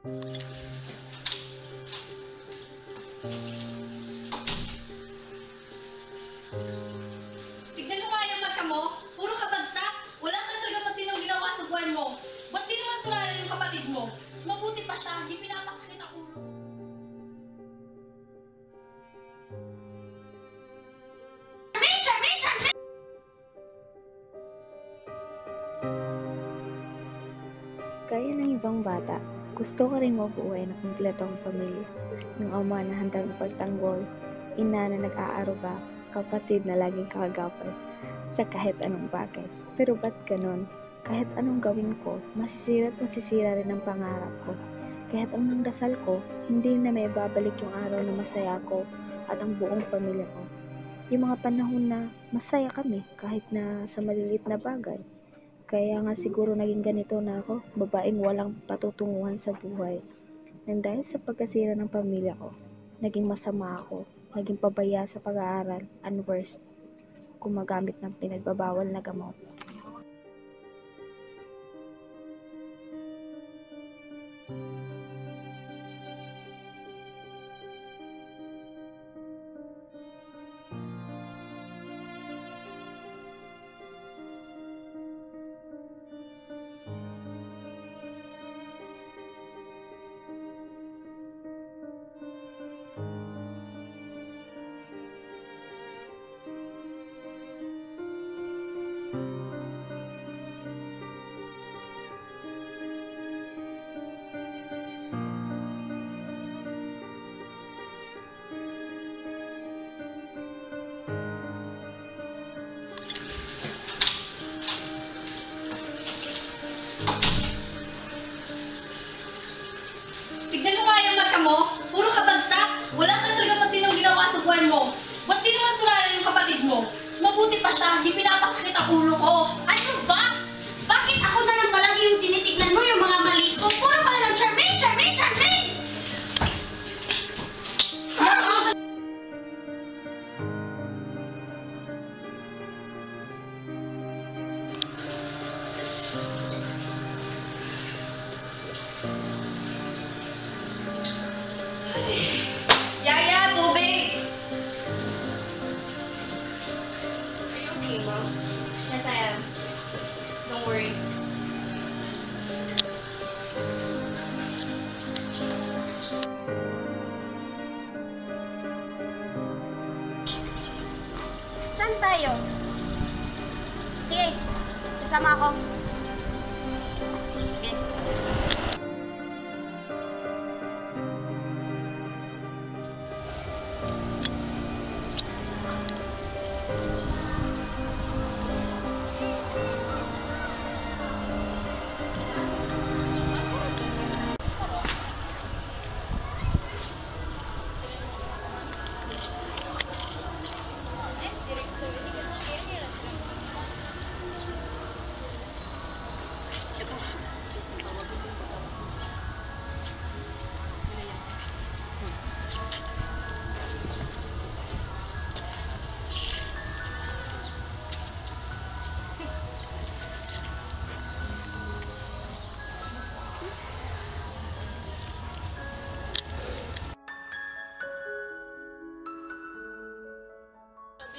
Tignan mo nga yung mata mo. Puro kabagsak. Wala ka talaga matinong ginawa sa buhay mo. Ba't di naman tulala yung kapatid mo? Mas mabuti pa siya. Hindi pinapakakita ulo. Gaya ng ibang bata, gusto ko rin mabuhay na kumpletong pamilya. Yung ama na handang ipagtanggol, ina na nag-aaruga, kapatid na laging kakagapay sa kahit anong bagay. Pero ba't ganon? Kahit anong gawin ko, masisira at masisira rin ang pangarap ko. Kahit anong dasal ko, hindi na may babalik yung araw na masaya ko at ang buong pamilya ko. Yung mga panahon na masaya kami kahit na sa maliliit na bagay. Kaya nga siguro naging ganito na ako, babaeng walang patutunguhan sa buhay. Nang dahil sa pagkasira ng pamilya ko, naging masama ako, naging pabaya sa pag-aaral, and worst, gumagamit ng pinagbabawal na gamot. Tignan mo nga yung mata mo. Puro kabagsak. Wala ka talaga matinong ginawa sa buhay mo. Ba't di naman tulala yung kapatid mo? Mas mabuti pa siya. Hindi pinapakakita ulo ko. Ano ba? Bakit ako na lang palagi yung tinitignan mo yung mga mali ko? Puro ka na lang charming, charming, charming! Yaya, tubig! Are you okay, Mom? Yes, I am. Don't worry. Saan tayo? Sige, kasama ako. Sige.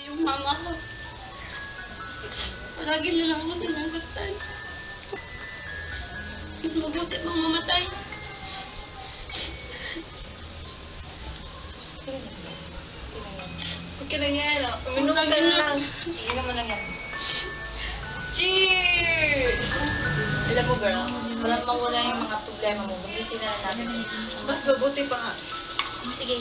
Yung mama ko. Palagi na lang ako sinasaktan. Mas mabuti pang mamatay. Okay lang yan. Uminom ka na lang. Iinom mo lang yan. Cheers! Alam mo, girl, walang mawala yung mga problema mo. Gamitin na lang natin. Mas mabuti pa nga. Sige.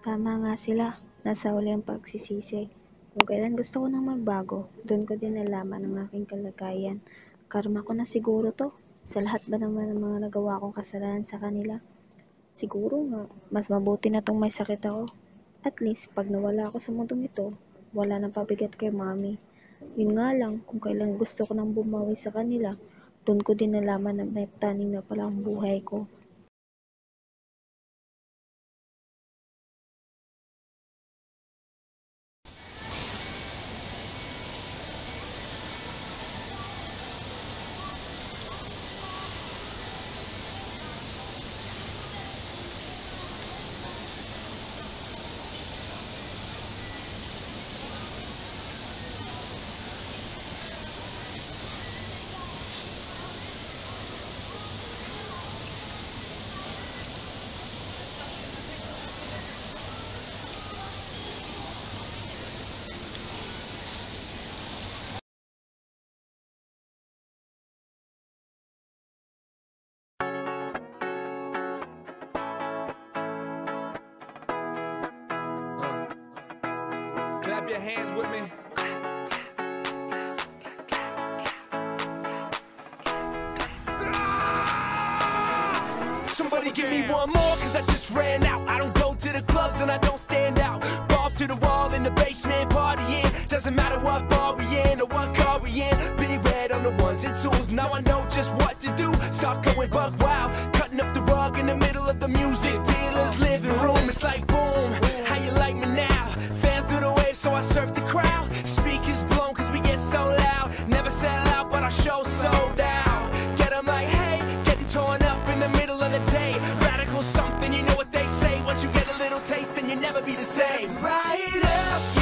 Tama nga sila. Nasa huli ang pagsisisi. Kung kailan gusto ko nang magbago, doon ko din nalaman ang aking kalagayan. Karma ko na siguro to. Sa lahat ba naman ng mga nagawa kong kasalanan sa kanila? Siguro nga, mas mabuti na tong may sakit ako. At least, pag nawala ako sa mundong ito, wala nang pabigat kay mami. Yun nga lang, kung kailan gusto ko nang bumawi sa kanila, doon ko din nalaman na may taning na pala ang buhay ko. Clap your hands with me. Somebody give me one more, cause I just ran out. I don't go to the clubs and I don't stand out. Balls to the wall in the basement, partying. Doesn't matter what bar we in or what car we in. Big red on the ones and twos, now I know just what to do. Start going buck wild, cutting up the rug in the middle of the music dealer's living room. It's like boom, how you like me now? Fans do the wave, so I surf the crowd. Speakers blown cause we get so loud. Never sell out, but our show sold out. Get 'em like, hey, getting torn up in the middle of the day. Radical something, you know what they say. Once you get a little taste, then you never be the same. Right up.